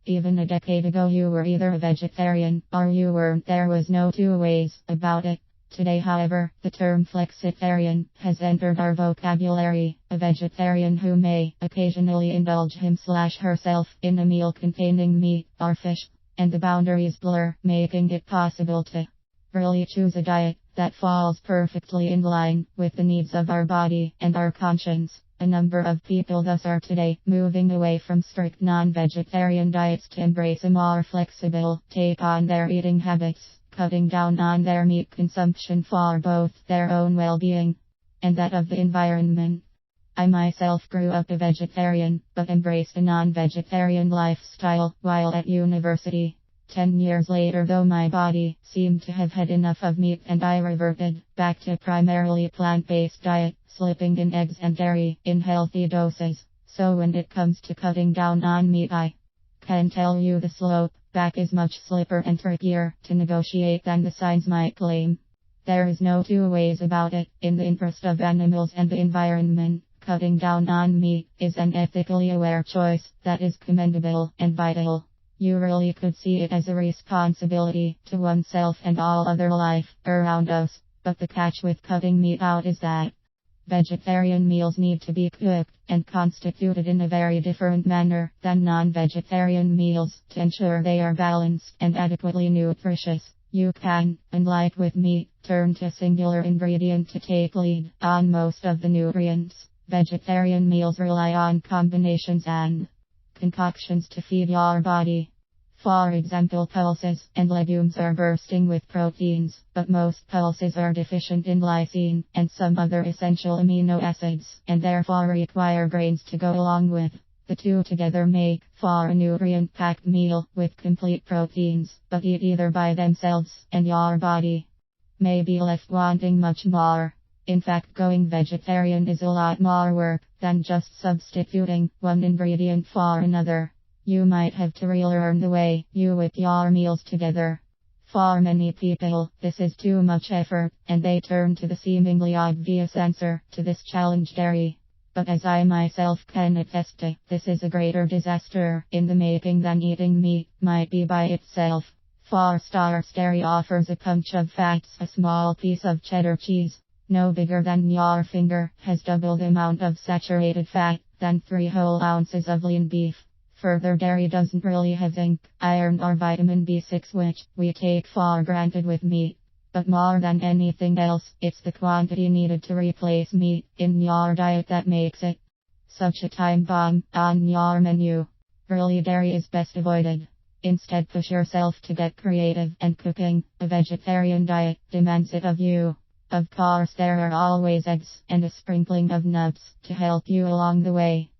Even a decade ago, you were either a vegetarian or you weren't. There was no two ways about it. Today, however, the term flexitarian has entered our vocabulary. A vegetarian who may occasionally indulge him/herself in a meal containing meat or fish, and the boundaries blur, making it possible to really choose a diet that falls perfectly in line with the needs of our body and our conscience. A number of people thus are today moving away from strict non-vegetarian diets to embrace a more flexible take on their eating habits, cutting down on their meat consumption for both their own well-being and that of the environment. I myself grew up a vegetarian, but embraced a non-vegetarian lifestyle while at university. 10 years later, though, my body seemed to have had enough of meat and I reverted back to primarily a plant-based diet, slipping in eggs and dairy in healthy doses. So when it comes to cutting down on meat, I can tell you the slope back is much slipper and trickier to negotiate than the signs might claim. There is no two ways about it. In the interest of animals and the environment, cutting down on meat is an ethically aware choice that is commendable and vital. You really could see it as a responsibility to oneself and all other life around us. But the catch with cutting meat out is that vegetarian meals need to be cooked and constituted in a very different manner than non-vegetarian meals to ensure they are balanced and adequately nutritious. You can, unlike with meat, turn to a singular ingredient to take lead on most of the nutrients. Vegetarian meals rely on combinations and concoctions to feed your body. For example, pulses and legumes are bursting with proteins, but most pulses are deficient in lysine and some other essential amino acids, and therefore require grains to go along with. The two together make for a nutrient-packed meal with complete proteins, but eat either by themselves, and your body may be left wanting much more. In fact, going vegetarian is a lot more work than just substituting one ingredient for another. You might have to relearn the way you whip your meals together. For many people, this is too much effort, and they turn to the seemingly obvious answer to this challenge: dairy. But as I myself can attest to, this is a greater disaster in the making than eating meat might be by itself. For starters, dairy offers a punch of fats. A small piece of cheddar cheese, no bigger than your finger, has double the amount of saturated fat than 3 whole ounces of lean beef. Further, dairy doesn't really have zinc, iron or vitamin B6, which we take for granted with meat. But more than anything else, it's the quantity needed to replace meat in your diet that makes it such a time bomb on your menu. Really, dairy is best avoided. Instead, push yourself to get creative and cooking. A vegetarian diet demands it of you. Of course, there are always eggs and a sprinkling of nuts to help you along the way.